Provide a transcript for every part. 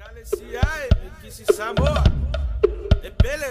Le 𝗚𝗚𝚙𝚢𝚅 le 𝚜𝚑𝚘 le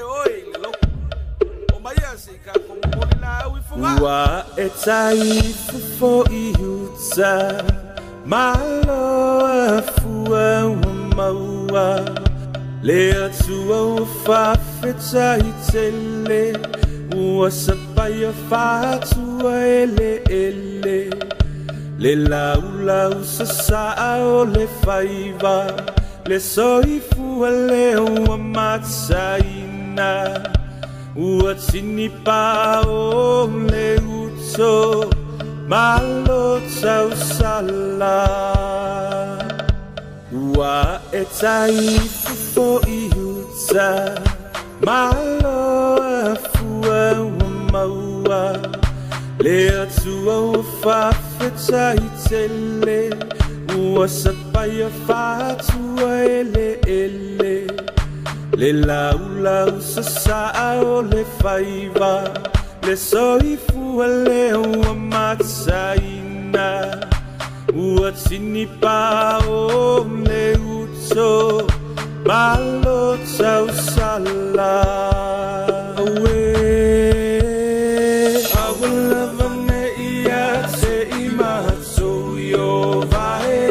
𝚘𝚑𝚡𝚘𝚎𝚘 ua tinipa o le uto malo tausala ua e taifu fo'i huta malo afua ua maua le atua ua whawhetahitele ua sapaia whātua ele le lau sasa'a o le whaiva le soifua le ua matsaina ua tinipa o le uto malo tausala awalava me ia te I mahatou yo vae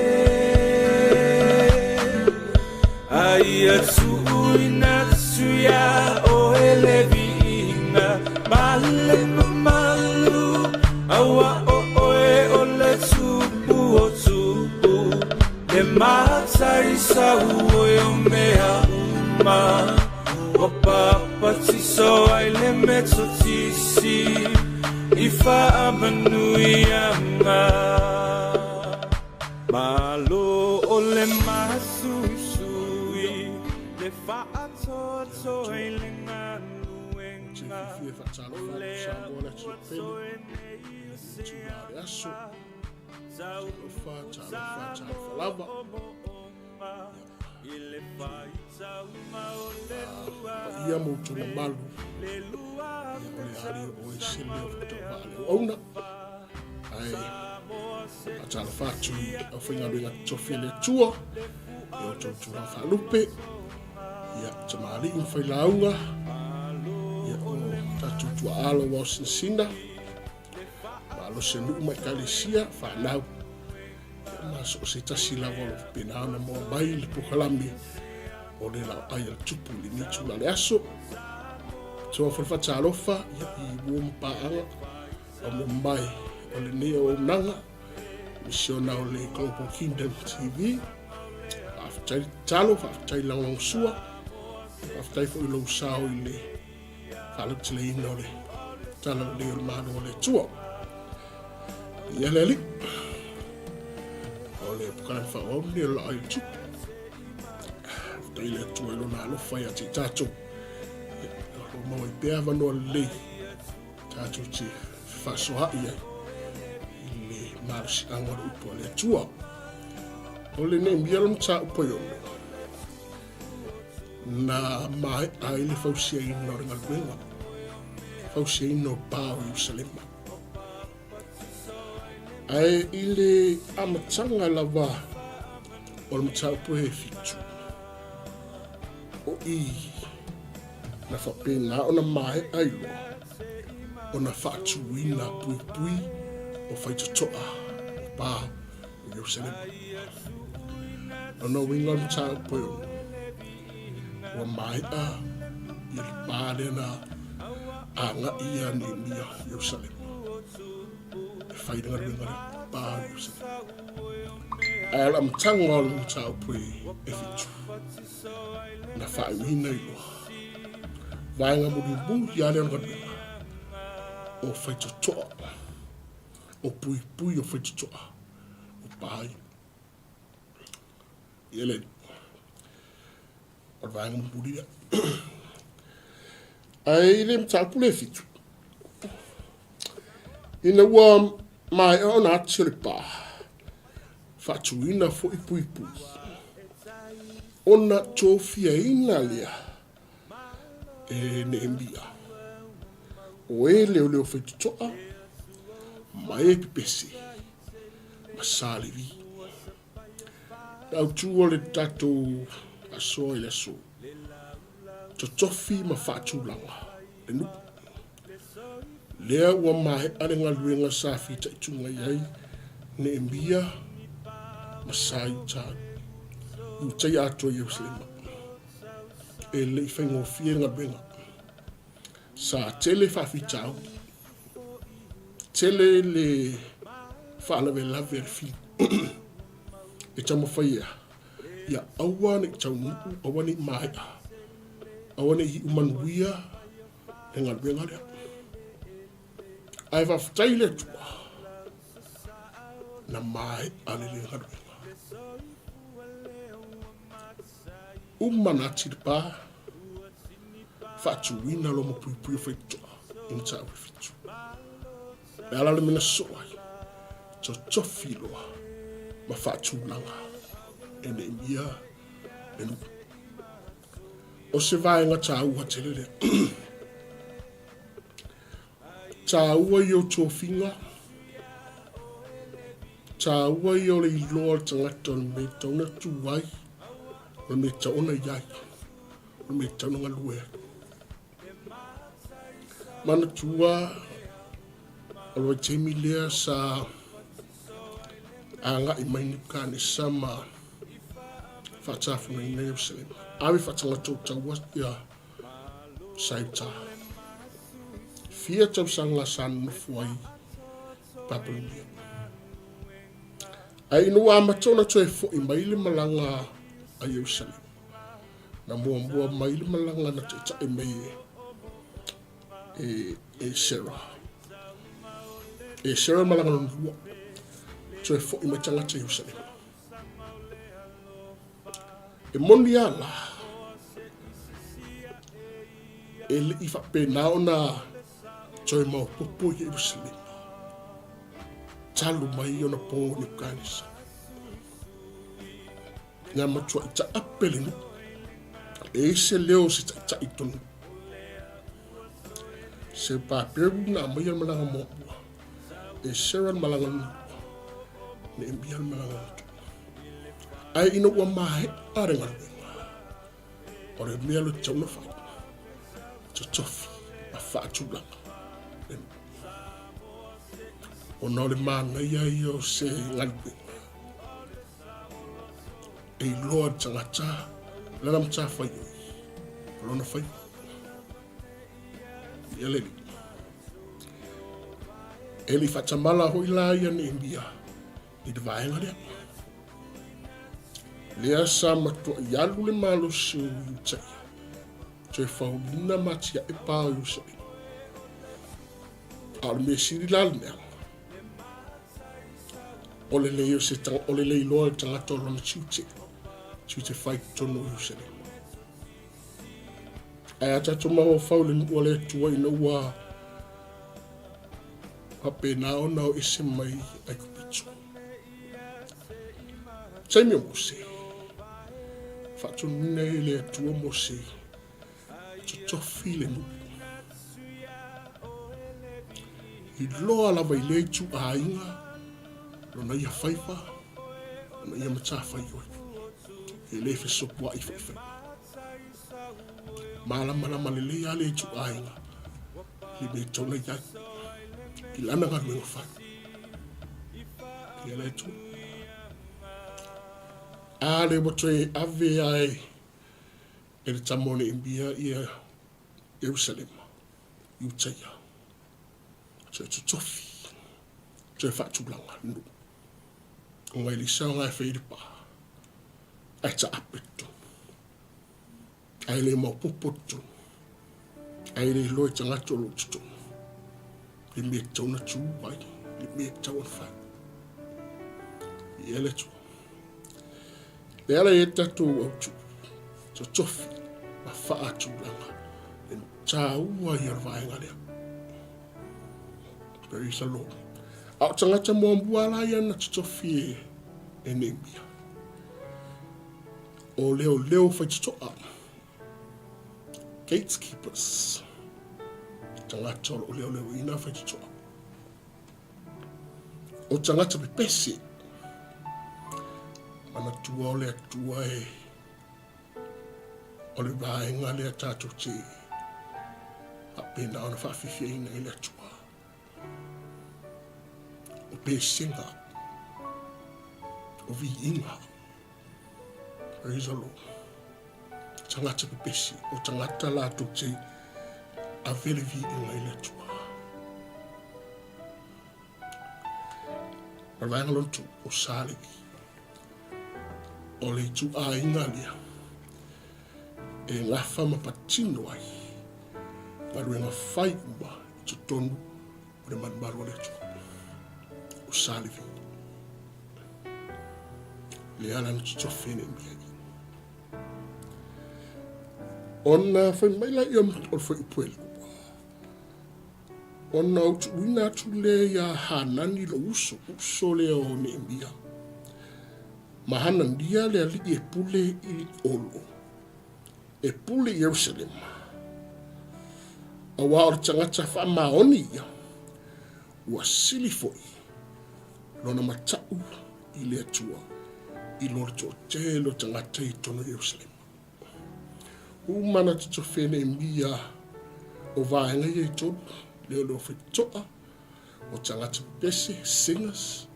ai atu Suya o ele viina male malu awa o le tupu o tupu le matai sa o mea uma o papa tiso ai le meto tisi ifa amanuianga malo o le masu ia mo tuna malu ia o sile o vale ona ai atala fatu o finga ringa tofile tua o tuna falupe ia tamali in failaunga ia o tatu tua alo wa sinsina malo senu mai kalisia fanau mas o se tasi lava o penana mo mai le pokalami o le Laoai O Le Tupu li nitu la le aso so for fatalofa ia I wo mpaanga o mo mai o le ne o nanga misiona o le Global Kingdom TV after talo after la sua after fo lo sao I le falo tele ino le talo le mano o le tua ia le le pokala fa o le Laoai O Le Tupu dai le tua lo na lo fai a titato o mo I pea vano le tato ti fa so ha ia le marsi anga upo le tua o le ne mbialo mta upo yo na mai ai le fausia ino ringa lwenga fausia ino pao Yerusalem ai ile amatanga lava o le mta upo he fitu o I na whapena o na mai ailo o na whaatuina pui o whaitotoa o pā o Yerusalem o na winga o mta upo yo o mai a I le pāle na a nga ia ni mia Yerusalem e whaidanga winga le pā Yerusalem ala mtanga o le mta upo e fitu na whaimina I loa vaenga muribu I ale angadunga o whaitotoa o pui o whaitotoa o pāi I ele o vaenga muribu ai le mtapu le fitu ina ua mai o na ati le pā whaatuina fo I pui ona tofia ina lea e Nehemia o leo whaitutoa mai pipese ma salivi au tua le tato so le so totofi ma whaatūlanga le nuku. Lea ua mai arenga luenga sa fita itunga iai ne embia ma sa iutai. Iutai ato Yerusalema. E le whaingo fienga benga. Sa tele whawhitau. Tele le whaalawe lawe al fi. E tamo whaia. Ia awa ne tau nuku, awa ne mai. Awa ne hi umanuia e ngā luenga lea. Ai whawhitai le tua. Na mai ale le ngā luenga. Umana tirpa. Whaatuina lo mo pui whaitoa. Ina tā wifitu. E ala le mina soai. To tofi loa. Ma whaatūlanga. E ne mia. E nu. O se vaenga tā ua tele lea. Tā ua i o tō whinga. Tā ua i o le iloa tangata me tauna tuai. O me tauna iai. O me tauna ngalue. Mana tua. O lo teimi lea sa. Anga i maini kane sama. Whaatafuna i Jerusalem. Awe whatanga tō taua ia. Saita. Fia tau sanga san nufuai Babylonia. Ai inu a matona toe fo i maile malanga a Jerusalem. Na mua maile malanga na te tae mei e Sarah. E Sarah malanga na lua. Toe fo i maitanga te Jerusalem. E moni ala. E le ifa penao na toi mau popo i Jerusalem. Talu mai ona pongo ni kanisa. Nga matua ita apelinu. E se leo se ta itonu. Se pa peru na mai malanga mo. E seran malanga mo. Ne embian malanga mo. Ai ino ua mahe arenga. Ore mea lo tauna whai. Totofi. A whaatūlanga. O nā le mana ia i o se ngalwe. E loa tangata, lana mta whai oi. Lona whai. Ia leni. E li whatamala hoi la ia ne imbia. I te vaenga lea. Lea sa matua i alu le malo se o iutai. Toe whaulina matia e pā o iusai. Aole me siri lal nea. Ole leo se tanga, ole lei loa tanga tolo na tiute. Tiute whai tono Jerusalem. Ai ata toma o whaule nua le tua ina ua. Hape na o nao ese mai ai kupitu. Taimi o mose. Whaatonu nina e le tua mose. Totofi le nuku. I loa lava i le tu a inga. Lona ia whaifa, lona ia mata whai oi. E le whesopua i whaiwhai. Malama le le ale tu ainga. Li me tona iai. Ki lana ngā luenga whai. Ki ele tu. Ale watoe ave ai. E le tamone imbia ia Jerusalem. Iutaia. Toe tutofi. Toe whaatūlanga nu. Ngai li sao ngai whairipa. Ai ta apetu. Ai le mau popotu. Ai le loi tangato lo tutu. Li me tauna tu wai. Li me tauna whai. I ele tu. Le ala e tatu au tu. So tofi. Ma whaatūlanga. E tā ua i arvaenga lea. Praise the Lord. Au tangata mo ambua ia na tutofi e nembia. O leo whaitutoa. Gatekeepers. Tangata o leo ina whaitutoa. O tangata pepese. Mana tua o lea tua e o le vaenga le tātou te a pena ona whawhiwhiaina i le atua. O pēsenga, o vi inga, praise the Lord. Tangata pepesi, o tangata lātou te a vele vi inga i le atua. Ma vaenga lontu o sālevi, o le tu a inga lea, e ngafa mapatino ai, ngaru nga whai ua i tu tonu o le manmaru le atua. O sālevi. Le ala na tutofene mia i. Ona whai maila i am o whai upuele. Ona utu wina atu le ia hanani lo uso le o ne mia. Mahana ndia le ali e pule i olo. E pule i Jerusalem. A wa o tangata wha maoni ia. Ua sili foi. Lona matau i le atua. I lor to telo tangata i tono Jerusalem. Umana to whene mia o vaenga i tonu. Leo leo whetoa o tangata pese, singers,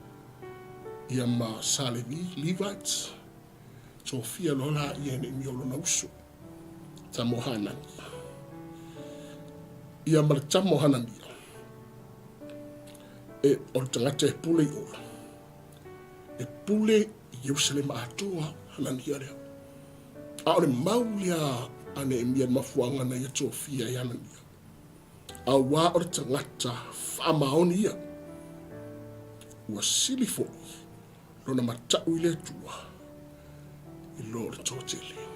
ia ma Salevi, Levites, so fia lola ia ne miolo na uso, tamo hanani. Ia ma le tamo hanani. E o tangata e pule i ola. E pule i Jerusalem atoa hanani ia lea. A ole maulia ane e mia mafuanga na ia to fia i hanani ia. A wā o tangata whamaoni ia. Ua sili foi, lona matau i le tua, i lore tōtele.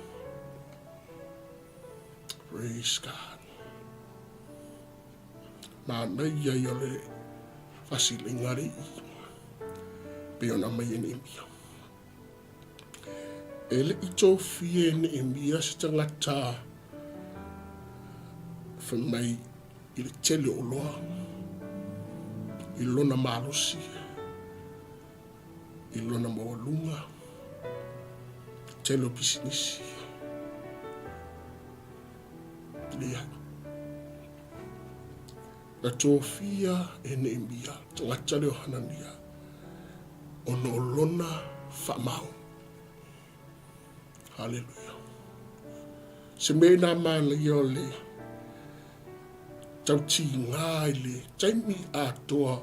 Praise God. Nā nei ia i ole whasilingare i, pe ona mai ene mia. Ele i tō fie ene mia se tangata whamai i le tele o loa, i lona malosi, i lona mawalunga, tele o pisinisi. Lea. Na tōwhia e ne mia, tangata leo hanania, ono o lona whamau. Hallelujah. Se me nā mana i o le, tau ti ngā le, taimi a toa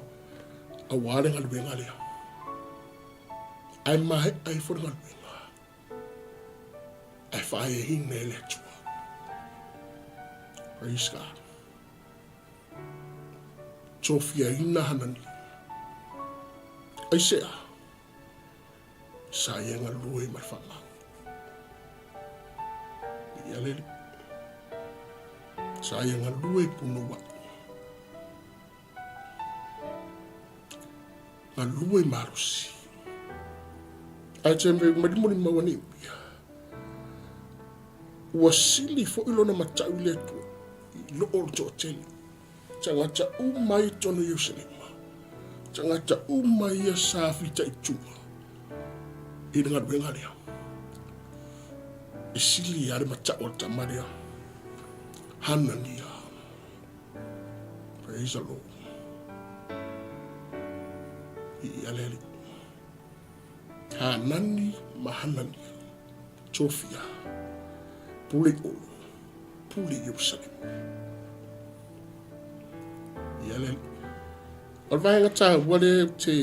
a wāre ngā luenga lea. Ai mahe ai fore ngā luenga. Ai whae e hine le tua. Praise God. Tōwhia ina hanani. Ai sea. Sa ia ngā lue mai whamau. Ia lele. Sa ia ngā lue puno wa. Ngā lue marosi. Ai tempe marimoni mawani pia. Ua sili fo ilona matau le tua. I lo ol to tele. Tangata umai tono Yerusalema. Tangata umai ia sāwhita i tunga. I ngā ruenga lea. E sili are matau o tamaria. Hanania. Praise the Lord. I alele. Hanani mahanania. Tofia. Pule olo. Pule Jerusalem. I alele. Al vaenga tā wale te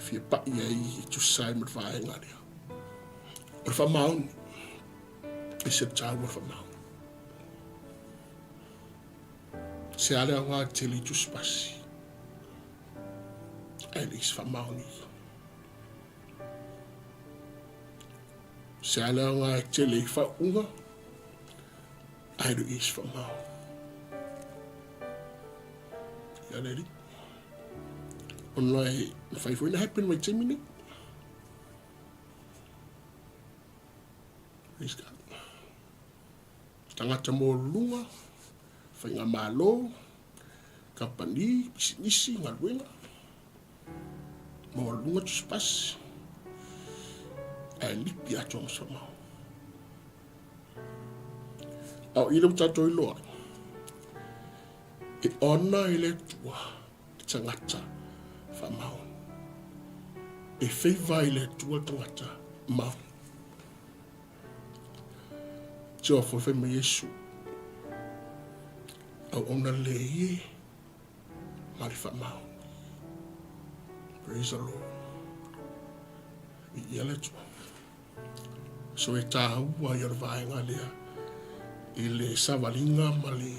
fia pai ai tu sai mat vaenga lea. Al whamaoni. E se tā wa whamaoni. Se ale ngā te li tu spasi. Ai lis whamaoni. Se ale ngā te li whaunga. Ai lu is whamaoni. Ia leri. Onlai whaifuina happen mai te mini. Praise God. Tangata mō lunga. Whainga mālo, kapani, pisinisi, ngā ruenga. Mō lunga tu spasi. Ai lipi atua maswamau. Au i le tatou iloa. E ona i le tua tangata whamau. E wheiva i le tua tangata mau. Tia whawhi me Yesu. Au ona le ie mari whamau. Praise the Lord. I ia le tua. So e tāua i ar vaenga lea. I le savalinga ma le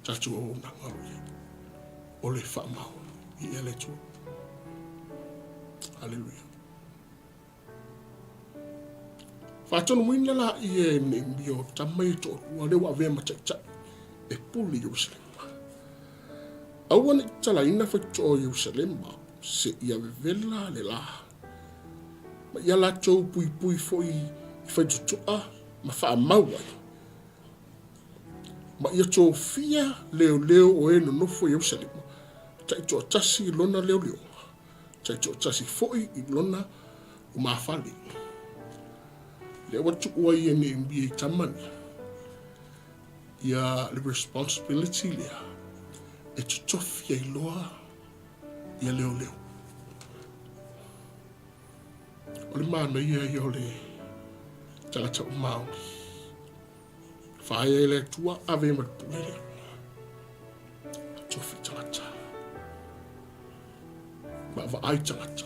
tatu o nanga o le whamau. I ia le tua. Hallelujah. Whātonu mwina la i e ne mbio tamai tō ua lewa vea mataitai e puli Jerusalema. Aua ne tala ina whaitoa Jerusalema se ia vevela le la. Ma ia la tō pui pui foi i whaitotoa ma wha maua. Ma ia tō fia leo leo o e no nofo Jerusalema. Tai tō tasi lona leo leo. Tai tō tasi foi i lona o mawhali. Le watu ua i ene mbia i tamani. Ia le responsibility lea. E tutofi ai loa ia leo leo. O le mana ia i o le tangata o mauni. Whaia i le tua ave matpulele. Tofi tangata. Ma wa ai tangata.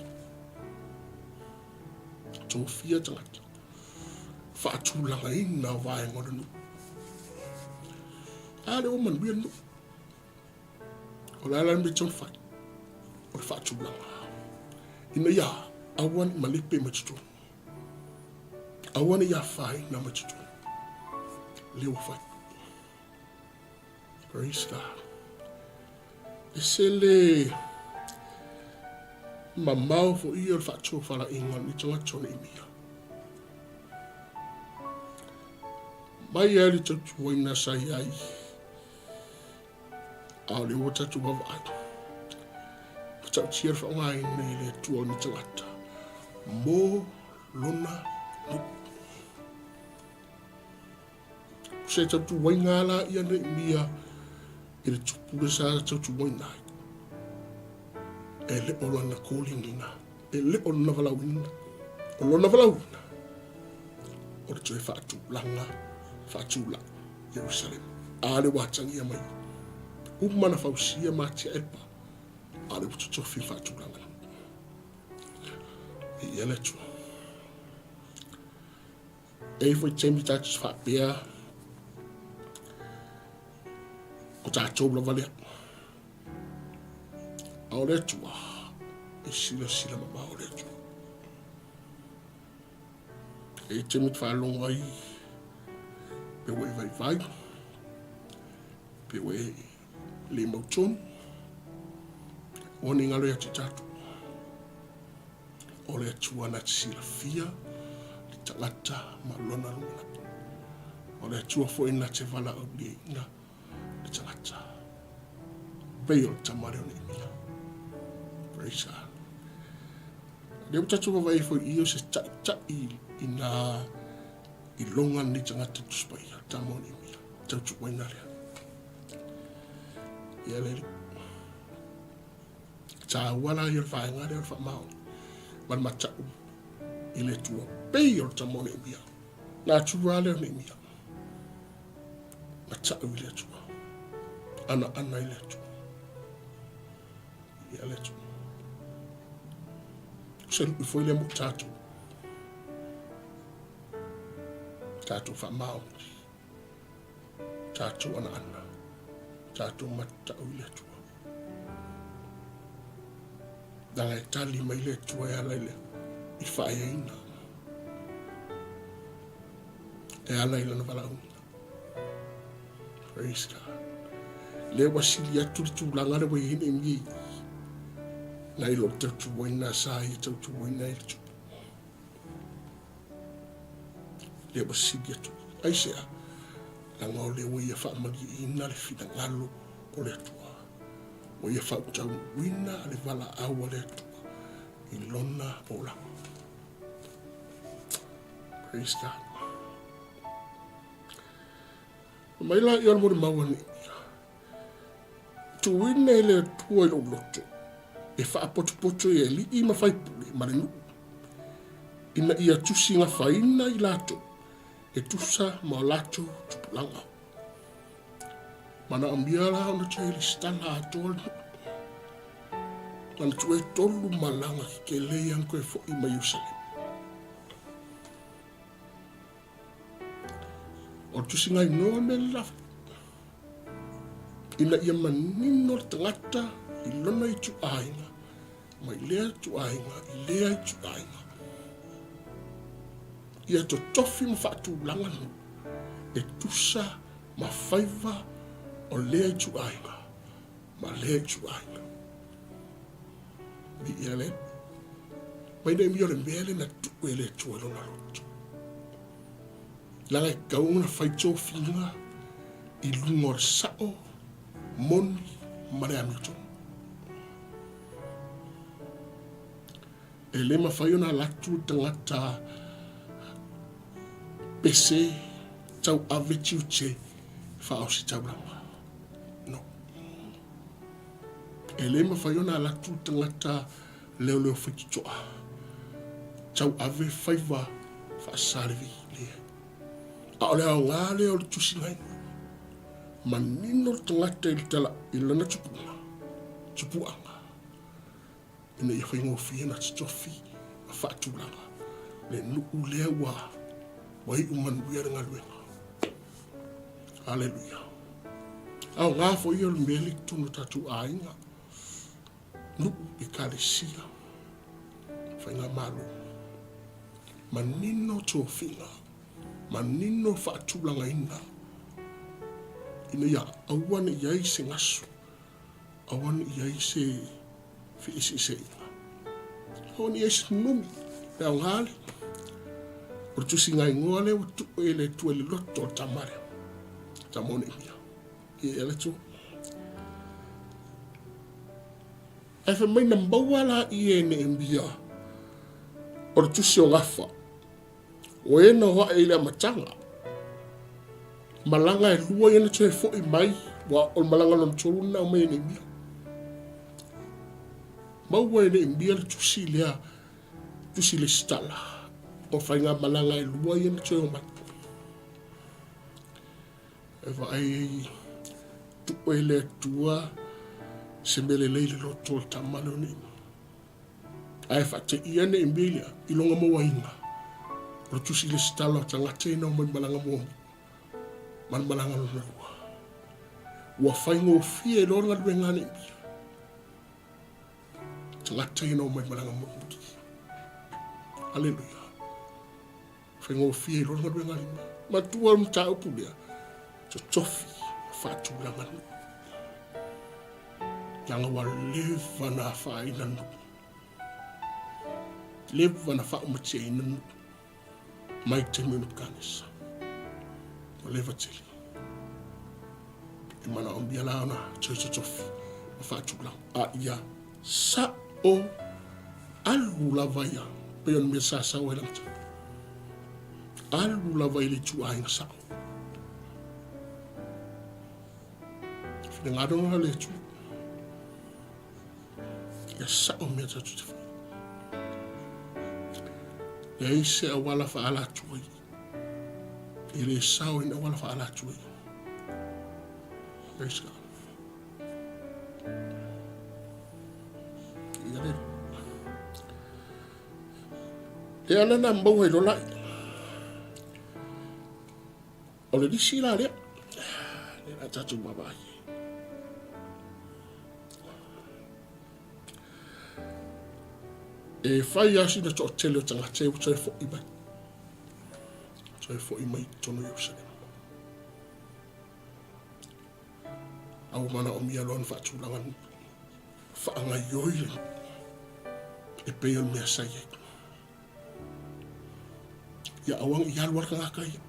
Tofia tangata. Whaatulanga ina wae ngore nu. Ale o man wia nu. O la ala me chon fai. O le whaatulanga. Ina ia, awan malipe matutu. Awan ia fai na matutu. Leo fai. Praise God. Ese le mamau fo ia le whaatu whala inga ni tonga tona imia. Mai ali tatu waina sai ai. Au le o tatu wawai. Tau tia whaongai nei le tua ni tangata. Mō lona ni. Se tatu wainga la ia nei mia i le tupure sa tatu waina. E le olo na kōlingina. E le olo na walawina. Olo na walawina. O le tue whaatu langa. Whaatula, Jerusalem. Ale watangia mai. Umana fausia matia epa. Ale ututofi whaatulanga. I ele tu. E foi temi tatis whaapea. O tātou la valea. Ao le tua. E sila sila mama o le tua. E temi whaalonga ai. Pe wei vai vai. Pe wei le mautonu. Oni ngalo ya titatu. O le atua na tisila fia. Li tangata malona luna. O le atua foi na te vala au li inga. Li tangata. Pei o tamare o ni mia. Praise God. Le tatu vai foi io se tai ina i longa ni tangata tuspai tamoni mia. Tatu waina lea. Ia lele. Ta wala i whaenga lea whamao. Man matau. I le tua pei o tamoni mia. Nā tua lea ni mia. Matau i le tua. Ana i le tua. Ia le tua. Se lupi foi le mo tatu. Tatu whamao. Tatu ana. Tatu matau i le tua. Danga e tali mai le tua e ala ile. I whae ina. E ala ila na wala una. Praise God. Le wasili atu tu langa le wai hine mi. Na ilo tatu waina sa i tatu waina i tu. Le wasili atu. Aisea. Langa o le wai a whaamagi ina le whina ngalo o le tua. Wai a whautau wina le wala awa le tua. I lona o la. Praise God. Mai la i almore mawani. Tuine le tua i lo loto. E wha apotu e li i mawhaipule marenu. Ina ia tusi ngā whaina i lato. E tusa ma o lato tupulanga. Mana ambiara ona tue li stala atole. Mana tue tolu malanga ki ke leiang koe fo i Mayusalem. O tusi ngai noa me lafa. Ina ia manino tangata i lona i tu ainga. Mai lea tu ainga, i lea i tu ainga. Ia to tofi ma whaatu langanu. E tusa ma whaiva o lea i tu ainga. Ma lea i tu ainga. Di ia le. Mai nei mi o le mele na tu e le tu e lona roto. Langa e kaunga whaito whinga i lungo sao moni mare amito. E le mawhaiona latu tangata pese tau ave tiuche whao si tau langa. No. E le mawhaiona latu tangata leo whakitoa. Tau ave whaiva whaasarivi lea. A ole au ngā leo le tusi ngai. Manino tangata i tala i lana tupuanga. Tupuanga. Ina ia whaingo whia na titofi a whaatulanga. Le nuku lea wa. Wai umanu ia renga luenga. Hallelujah. Au ngā fo ia le mele tunu tatu ainga. Nuku i kālesia. Whainga malu. Manino tōwhinga. Manino whaatulanga ina. Ina ia awane iai se ngasu. Awane iai se whiisi se ina. Awane iai se numi. Pea ngāle. O tusi ngai ngoa le o tu e le tu e le loto o tamare. Tamone mia. I ele tu. E wha mai na mbawala i e ne mbia. O tusi o ngafa. O e na hoa e le amatanga. Malanga e lua yana tue fo i mai. Wa o malanga lon toruna o mai ne mbia. Maua e ne mbia le tusi lea. Tusi le stala. O whainga malanga e lua yana tue o mai. E wa ai tu e le tua. Se mele leile lo tol tamalo ni. Ai fa te ia ne mbia. Ilonga maua inga. O tusi le stala o tangate na o mai malanga mua. Man malanga lo na lua. Ua whainga o fie lo nga lue ngane mbia. Tangate na o mai malanga mua. Hallelujah. Whainga o fie lo nga lue ngane mbia. Matua mta upu lea. To tofi. Whatu langa nu. Langa wa leva na whaina nu. Leva na wha umatia ina nu. Mai te munu kanisa. O leva tili. I mana o mbia laona tui tofi. O whatu langa. A ia sa o alu lavaia. Peon mea sa sa o elangta. Alu lavaia le tu ainga sa o. Whina ngadona le tu. Ia sa o mea tatu te whi. Ia ise a wala wha ala tuai. I le sao ina wala wha ala tuai. Praise God. Ia le. Le ana na mbau hei lolai. O le disi la lea. Le na tatu mabai. E whai asi na to tele o tangate o tue fo i mai. Tue fo i mai tono Yerusalem. Au mana o mia loan whaatulanga nu. Whaanga ioi le. E peo mea sai e. Ia awang i alu warka ngaka ia.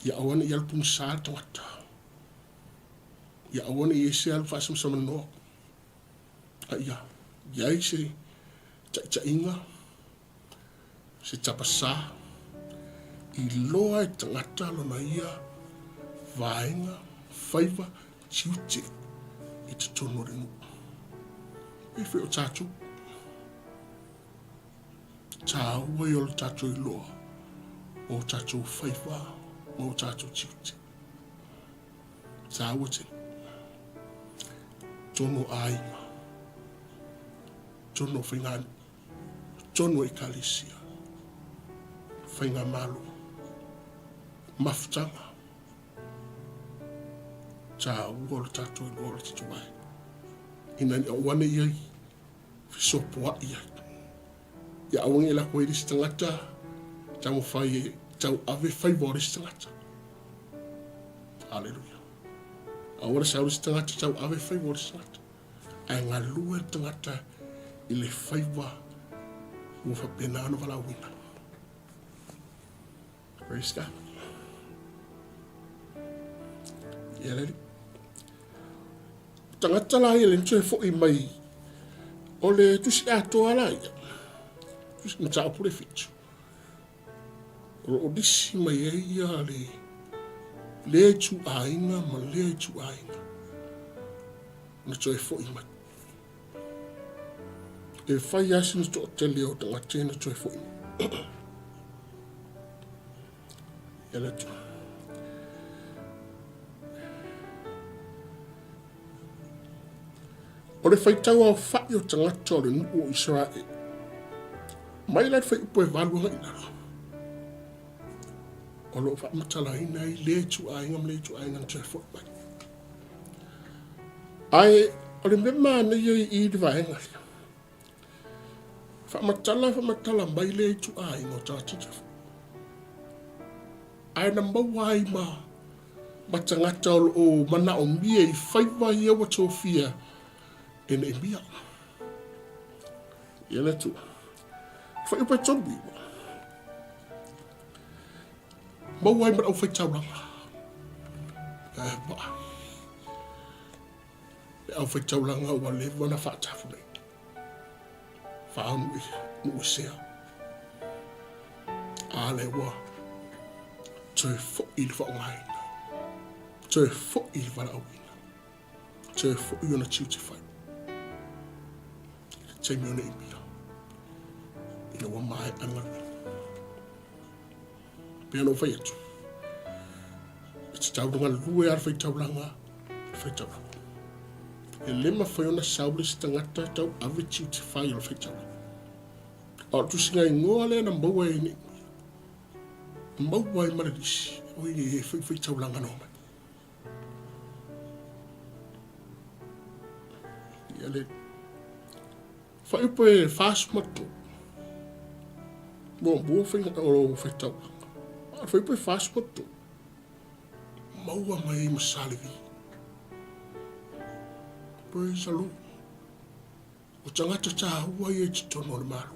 Ia awana i alu pun saa tangata. Ia awana i ese alu whaasam sama noa. A ia. Ia ese. 𝚟𝚒𝚍𝚎 se tapasa I loa e tangata lona ia vaenga, whaiva, tiute, I te tono ringu. E whi o tātou. Tā ua I o le tātou I loa. O tātou whaiva, o tātou tiute. Tā ua te. Tono ainga. Tono whaingani. Tono I kalisia. Whainga malu. Mafutanga. Tā ua le tātou I loa le titu mai. Ina ni awane iai. Fisopoa iai. Ia awangi la koe risi tangata. Tau whai, tau ave whaiva risi tangata. Hallelujah. Awara sa risi tangata, tau ave whaiva risi tangata. Ai ngā lua tangata I le whaiva ua whapena anu wala wina. Praise God. Ia leli. Tangata la ia le ntue fo'i mai o le tusi atoa la ia. Tusi na tau pule fitu. O disi mai ia le tu ainga ma le tu ainga. Na tue fo'i mai. E whai asin to te leo tangata na tue fo'i mai. Ia le tu. O le whaitau au whai o tangata o le nuku o Israel. Mai lai whai upo e walu ngai nara. O lo wha matala ina I le tu ainga ma le tu ainga na tue fo'i mai. Ai, o le mema na I di vaenga. Wha matala mai le tu ainga o tangata tue fo'i. Ai na mawai ma tangata o mana o mia I whaiva I awa tōwhia e ne mia. Ia le tu. Whai upa tobi. Mawai ma au whai tauranga. Au whai tauranga ua le wana whaatafu nei. Whaanu I nu sea. A le ua. Tue fo'i le whaongaina. Tue fo'i le walaawina. Tue fo'i ona tiuti whai. Taimi ona imia. Ina wa mai angari. Pea no whai atu. Iti tauranga lue ar whai tauranga. Whai tauranga. E lema whai ona saule si tangata tau ave tiuti whai o whai tauranga. O tusinga I ngoa le na maua e ni. Maua I maradisi. O I whai tauranga no mai. Ia le. Whai upo e whaasumatu. Mua whai o whai tauranga. Whai upo e whaasumatu. Maua mai I masalivi. Praise the Lord. O tangata tā hua I e titono le maru.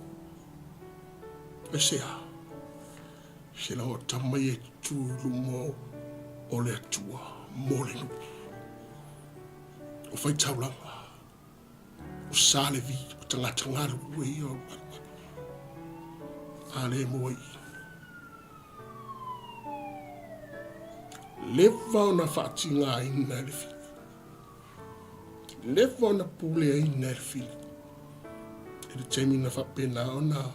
E sea. Se la o tamai e tūlu mo o le atua. Mo le nuku. O whai tauranga. O salevi. O tangata ngaru ue I o ale moi. Leva ona whaatinga ina le fili. Leva ona pule ina le fili. E le teimi na whapena ona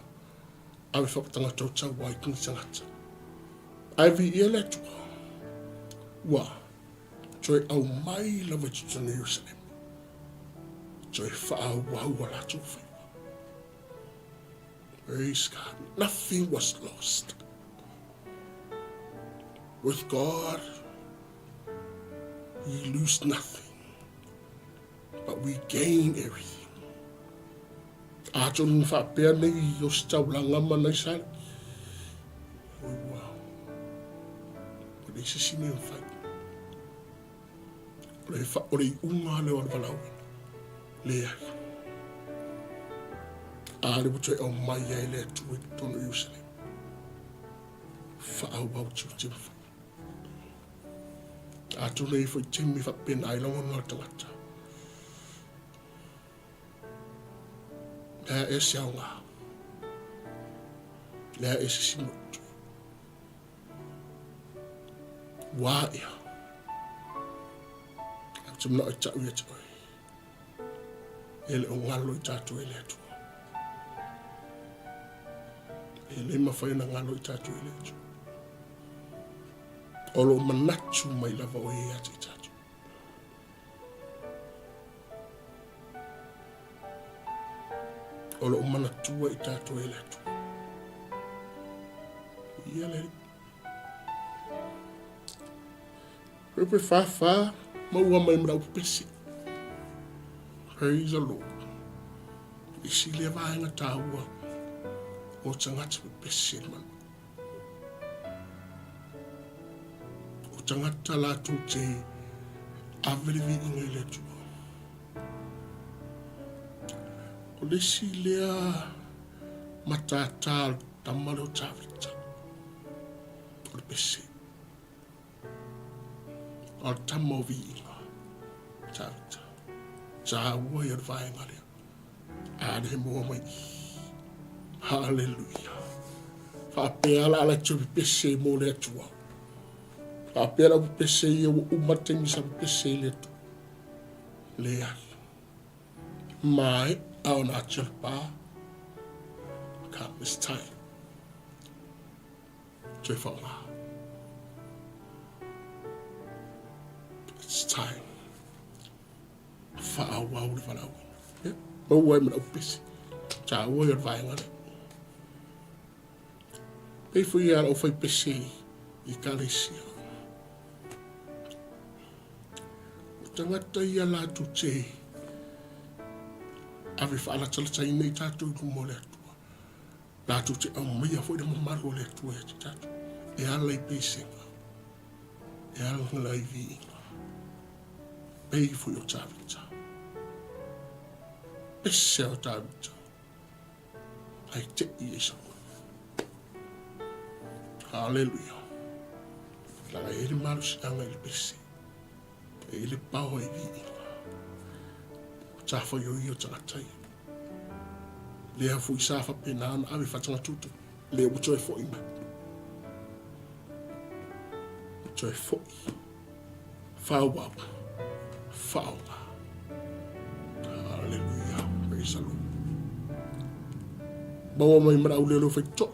awe whapatanga tau tau wai kini tangata. Ai vi ia le tua. Wa. Toi au mai lawa titona Jerusalem. Toi whaau wau ala tau whai. Praise God. Nothing was lost. With God, we lose nothing, but we gain everything. Aton whapea nei o staulanga mana I sari. Wow. O le se sine o whai. O le unga le wana walaui. Le ai. Ale buto e o mai ai le atu e tono Jerusalem. Whaau wau tiu whai. Ato nei foi timi whapena ai longa ngā tangata. Lea e se au ngā. Lea e se simutu. Wā ia. Tumna o ta uia toi. Ele o ngalo i tātou ele atua. Ele mawhaina ngalo i tātou ele atua. Olo manatu mai lava o e ati i tātou. Olo manatua i tātou ele atua. Ia le. Pepe whawha, maua mai mrau pesi. Praise the Lord. Isi le vaenga tāua o tangata pesi man. O tangata la tu te avelevi inga le tu. O le si lea matata tamale o tavita. O le pesi. O tamovi inga tavita. Tāua i vaenga lea. Ade mua mai. Hallelujah. Whapea la tu pesi mo le atua. Whapea la pesi i o umatemi sa pesi le tu. Lea. Mai au na 𝚟𝚑𝚍. Come this time. Whanga. It's time. Whaawau le whalau. Maua mana upisi. Ta ua i vaenga le. Pei fui ala o fai pesi i kalesia. O tangata ia la tu te. Awe whaala talatai nei tātou i kumo le atua. La tu te au mea fwoi na mamaro le atua e te tātou. E ala i pesenga. E ala ngala i viinga. Pei fui o tāwita. Pese o tāwita. Ai te i e sango. Hallelujah. Langa e le maru si anga i le pese. E le pao i viinga. Tafa yo i o tangatai. Lea fui safa penana awe whatanga tutu. Lea uto e fwoi ma. Uto e fwoi. Whauwau. Whauwa. Hallelujah. Praise the Lord. Bawa mai mara ulelo whai to.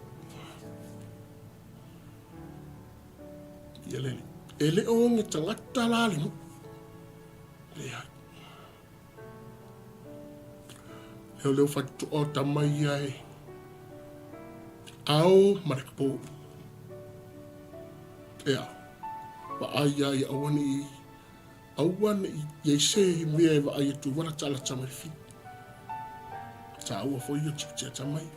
Ia lele. Ele o nge tangata lali mu. Lea. Leo fatu o tamai ai. Au marikpo. Ea. Wa ai ai awani. Awani ye se mea wa ai tu wana tala tamai fi. Ta awa fo yo chiptia tamai.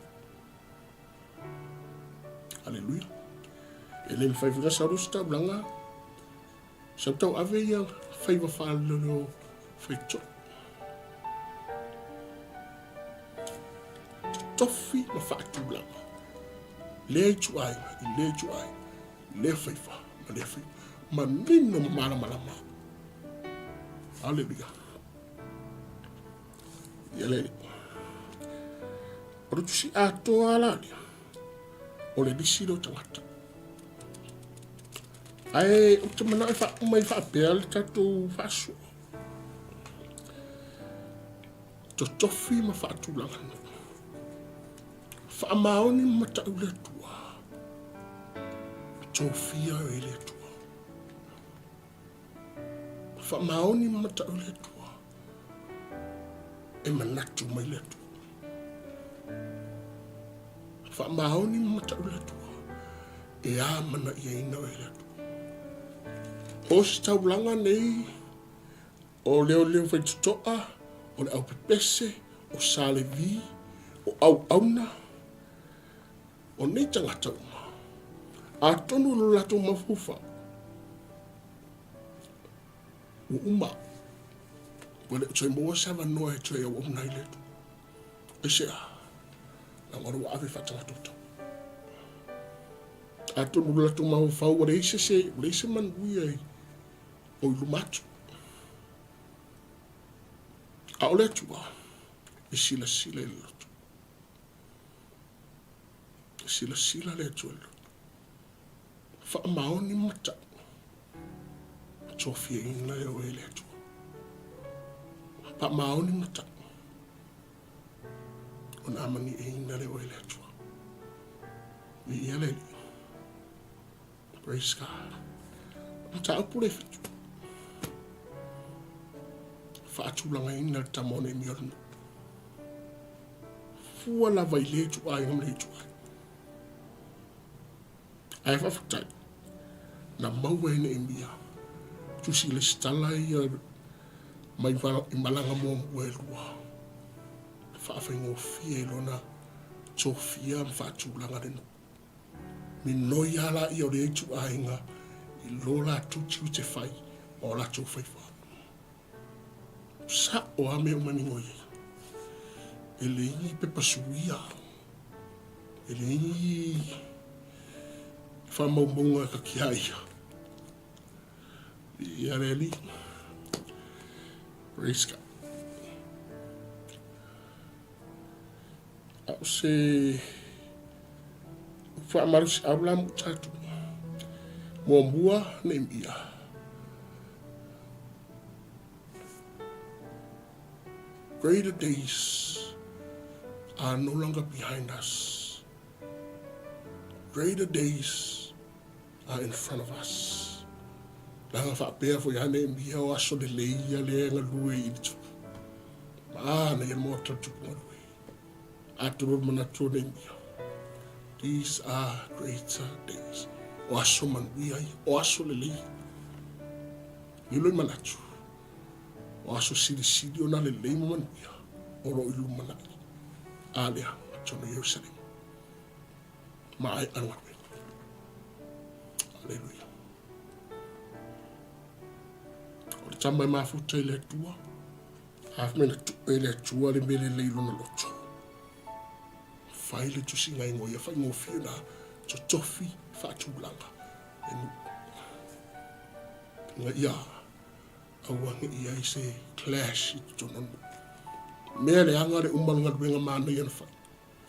Hallelujah. Ele fai vira sarusta blanga. Sabtau ave ia fai wa fa lo fai to. Tofi ma whaatulanga. Le tuai, le tuai, le whaifa, ma le whaifa. Ma nino ma mara marama. Hallelujah. Yele. Rutusi ato alani. O le disilo tangata. Ai, o te mana e wha umai wha apea le tatou whaasua. To tofi ma whaatulanga. Whaamaoni mata ule tua. Tofia ele tua. Whaamaoni mata ule tua. E manatu mai le tua. Whaamaoni mata ule tua. E a mana ia ina ele tua. Hosi taulanga nei. O leo whai tutoa. O le au pepese. O sale vi. O au auna. O nei tangata uma. A tonu lo lato mafufa. O uma. Wale tui mua sawa noa e tui a wamna i letu. E se a. Na waru wa awe whatanga tota. A tonu lo lato mafufa. Wale ise se. Wale ise man ui ai. O ilu matu. A o letu wa. E sila sila i letu. Sila sila le tuelo. Whaamaoni mata. Tofia ina e o ele tu. pa maoni na ta. Ona amani e ina le o le atua. Ni ia le. Praise God. Ta apure fitu. Fa atulanga ina le tamone mi orno. Fua la vai le tu ai ngam le tu ai. Ai fa futai. Na maua ina e mia. Tu si le stala ia mai malanga mo e lua. Fa afengo fie lona Sofia fa atulanga le no. Mi noi ala i o le tu ai nga i lola tu te fai o la tu fai fa. Sa o ame o mani ngoi. Ele i pe pasuia. Ele i fa maubonga ka kiaia. Ia reli. Praise God. Au se fa marus ablam tatu. Mombua ne mia. Greater days are no longer behind us. Greater days are in front of us. Langa fa pea fo yane mia o aso le leia le nga lue i tu. Na ia mo tatu ngoi. Aturu mana tone mia. These are greater days. O aso man wia o aso le leia. Yuloi manatu. O aso siri o na le leima man wia. Oro ilu mana. Alea, tono Jerusalem. Mai anwawe. Hallelujah. O le tama mafuta ile tua. Hafmena tu ile tua le mele leilo na loto. Faile tu singa ingo ya fa ingo fina. To tofi fa tulanga. Nga ia. Awangi ia ise clash tono. Mele angare umbal ngat wenga mana yan fa.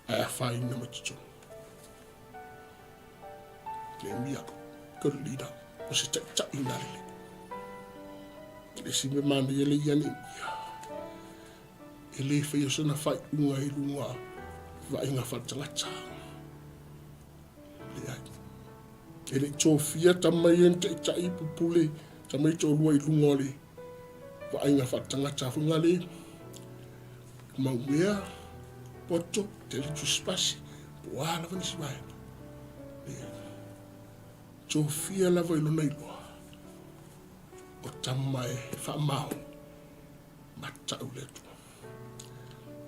Aya fa ina machito. Lemia ko lida. O se ta ina le. Le sibe mana yele yan ia. Ele fa yo sona fa unga ilunga. Va inga fa tangata. Le ai. Ele Sofia tamayen ta ipupule tamai to lua ilunga le. Va inga fa tangata funga le. Mauea, poto, tele tu spasi, poala vani siwai. Sofia lava ilona iloa. O tamai whamau. Mata uletu.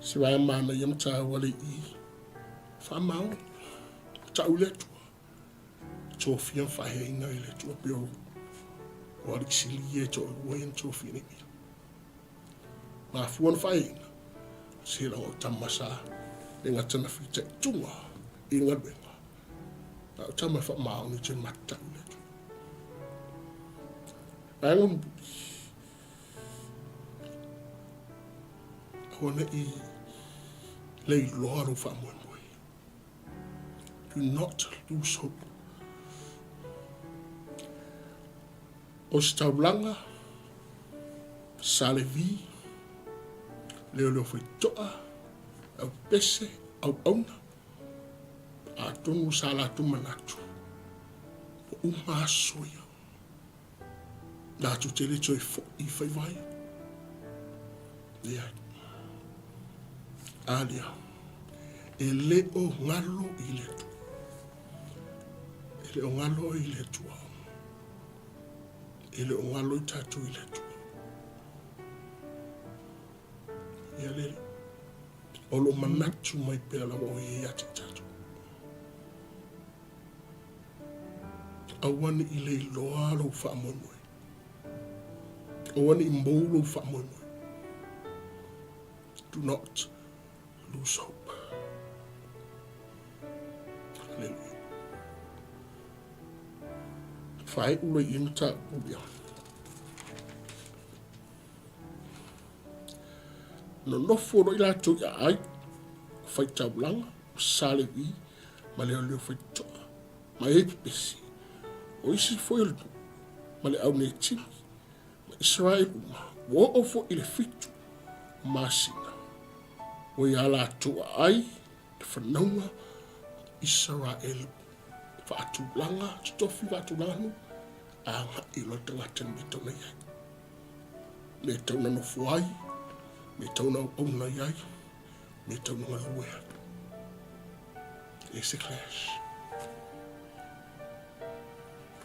Siwai mana yam ta wale i. Whamau. Mata uletu. Sofia whahe ina iletu a pio. O alisili e to uayan Sofia ni mia. Ma fuan whahe ina. Sira o tamasa dengan tana fita tunga ingat benga. O tama fa mau ni chen mata ule. Bangun ona I lei loru fa mo. Do not lose hope. O staulanga salevi leo foi toa au pese au auna a tonu sala tu manatu o uma soia na tu tele choi fo I fai vai ya alia ele o ngalo ile tu ele o ngalo ile tu ele o ngalo tatu ile tu Yale olo manatu mai pela o ia tatu. Awan ile loa lo fa monoi. Awan imbolo fa monoi. Do not lose hope. Hallelujah. Fai ule inta ubia. No nofo ila tu ya ai fai tablanga salevi maleo leo fai toa ma pesi o isi foi male au ne tini ma Israel wo ofo ile fitu masina. O ia la tua ai, te whanaunga, Israel, whaatulanga, stofi whaatulanu, anga ilo tangata me tauna iai. Me tauna no fuai, me tauna ona iai, me tauna ngaluea. It's a clash.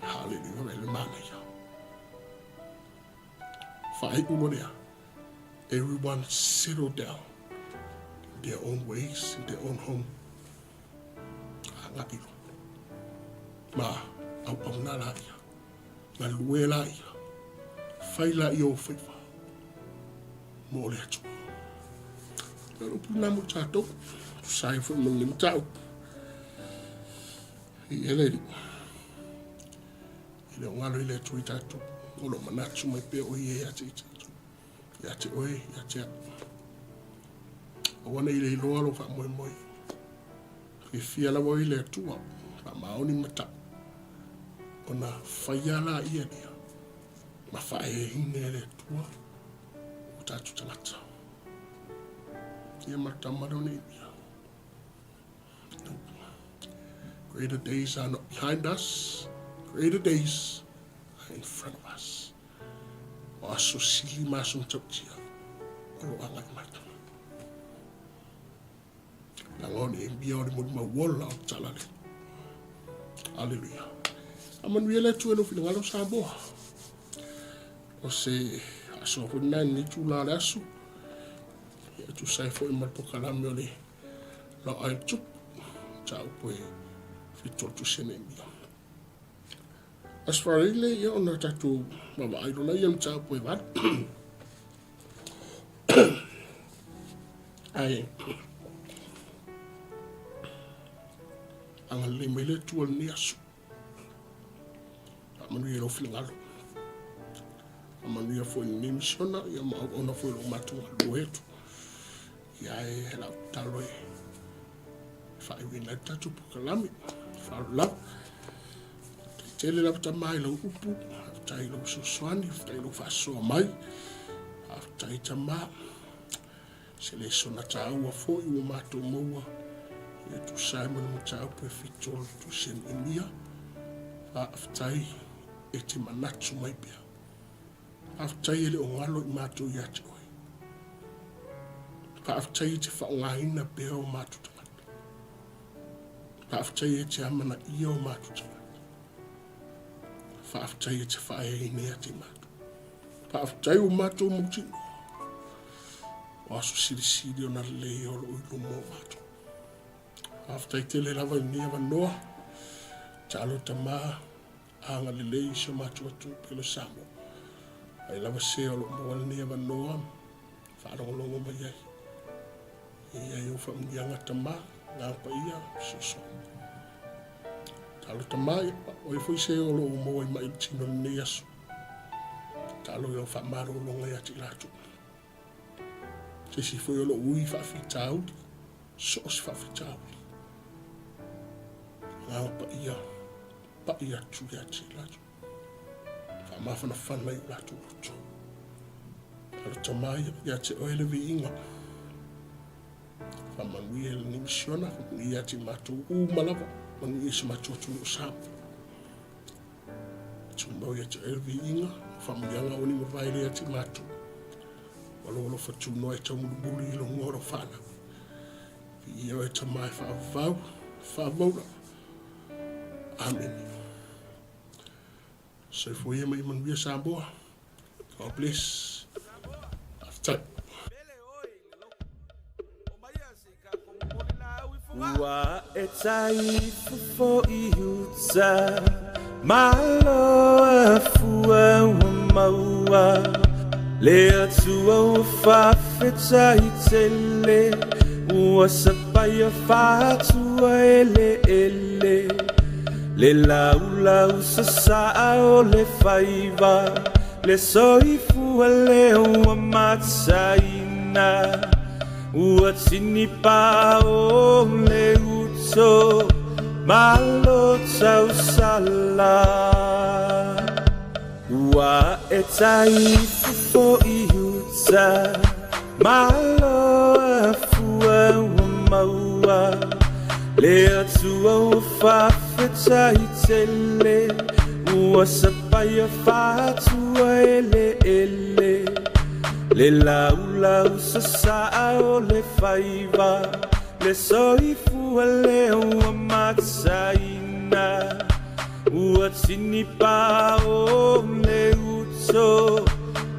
Hallelujah, ele mana ia. Whae umorea. Everyone settle down in their own ways, in their own home. Anga ilo. Ma, au na la ia. Nga lue la ia. Whai la ia o whaiwa. Mo le atu. Pero puna mo tātou. Sai fo mangi mtau. I ele li. Ile ngalo ile atu i tātou. Olo manatu mai pe o i e ati i tātou. I ate oe, i ate a. O wana ile i loa lo wha moe moe. Ke fia lawa ile atua. Wha maoni mata. Ona whaiala ia nia. Ma whae hine ele atua. O tātou tangata. Ia mata maro ni ia. Greater days are not behind us. Greater days are in front of us. O aso sili maso mtautia. O lo anga mata. Langoni mbia ori modi mawola o talale. Hallelujah. Amanu yele tu eno fina ngalo Samoa. O se aso hona ni tula le asu. Ya tu sai fo imal pokalame ole Laoai O Le Tupu. Tau poe fitol tu sene mbia. As far as ile ia ona tatu mama ai rona ia mtau poe vat. Ai anga le mele tual ni asu. Amanu ia lo filangalo. Amanu ia fo ni misiona ia ma ona fo lo matu lo etu. Ia e la talo e. Fa i wina tatu pokalami. Fa la. Tele la tamai lo upu. Tai lo suswani, tai lo faso mai. Tai tama. Se le sona tau a fo i o matu moa. Ia tu Simon mo tau pe fitol tu sen inia. Fa aftai e te manatu mai pia. Aftai ele o ngalo i matu i ate oi. Fa aftai te whaongahina pia o matu tamata. Fa aftai e te amana ia o matu tamata. Fa aftai e te whaeine ate matu. Fa aftai o matu o mutino. O aso siri o na leo o ilu mo matu. After tele lava ni ava noa, talo tama anga lelei so matu atu pelo samo. Ai lava se o mo ni ava noa, fa longo mai ai. Ia yo fa mdianga tama, nga pa ia so. Talo tama o foi se o mo mai tino ni asu. Talo yo fa maro longa ya tilatu. Se si foi o ui fa fitau, so fa fitau. Ngau pa ia tu ya chilatu. Fa mafana fana i latu uto. Alo tamai ya te oele vi inga. Fa manui ele ni misiona, ni ya ti matu malava, manui isi matu atu usamu. Tumbau ya te oele vi inga, fa muyanga oni mwaile ya ti matu. Walo fatu noa e tau mulubuli ilo ngoro fana. Ia e tamai fa vaura. Amen. So for you, my man, we are Samoa. God bless. After. Wa etai fo iutsa malo fua maua le tua fa fetai tele wa sapaya fa tua ele le lau sa o le faiva le soifu le o matsaina ua tini pa o le uto malo tau sala ua e tai fo i uta Malo fua maua le atua whawhita I tele ua sapaya whatua ele le lau sa saa o le whaiva le soifua le ua matsaina ua tini pa o le uto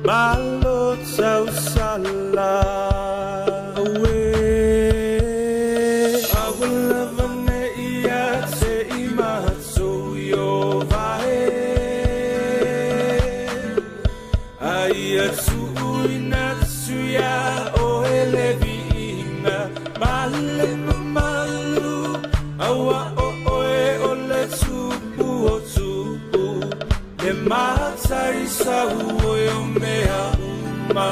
malo tau sala awe awalava ne ia te imahatsu yo vae aia tu inatsu ya o eleviina male malu awa o le tupu o tupu le matai sa uo mea uma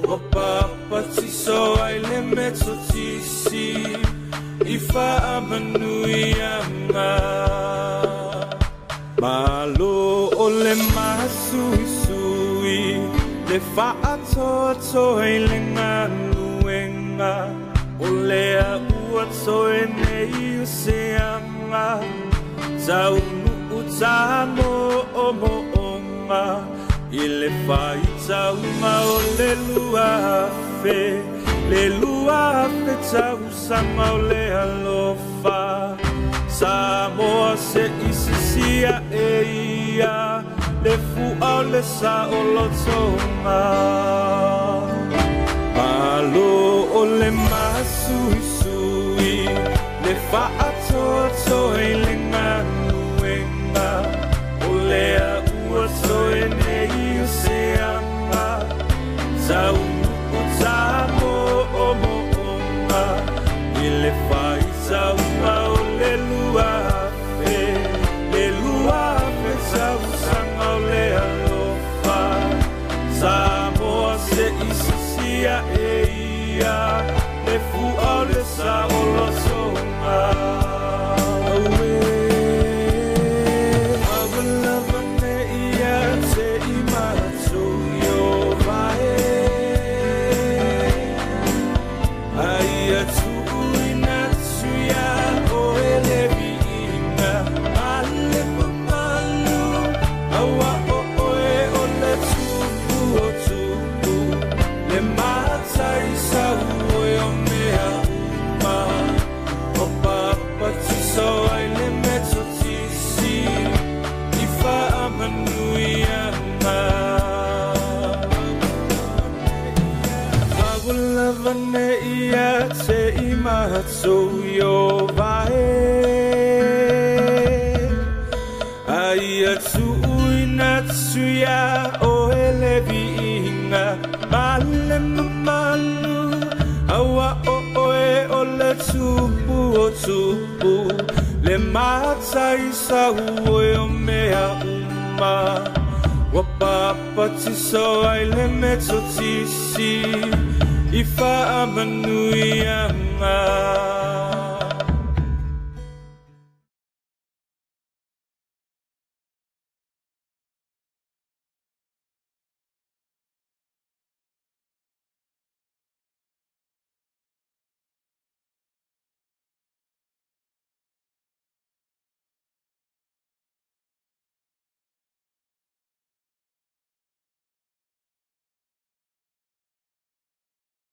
o papa tiso ai le meto tisi I wha amanui anga malo o le masui sui le wha atoa ai le nganuenga o le a ua toe nei o se anga tau nuu tamo o moonga I le whai taunga o le lua fe tau sanga o le alofa Samoa se isisia e ia le fua o le sa o lotonga Palo o le masui sui le wha atoa I le nganuenga o le a ua toe nei o se anga tau nuku tamo o moonga I le whai taunga o le lua tau sanga o le alofa Samoa se isisia e ia le fua o le sa o lotonga So yo vae aia tu inatsu ya o eleviina male malu awa o le tupu o tupu le matai sa o mea uma wa papa tiso ai le meto tisi I wha amanui anga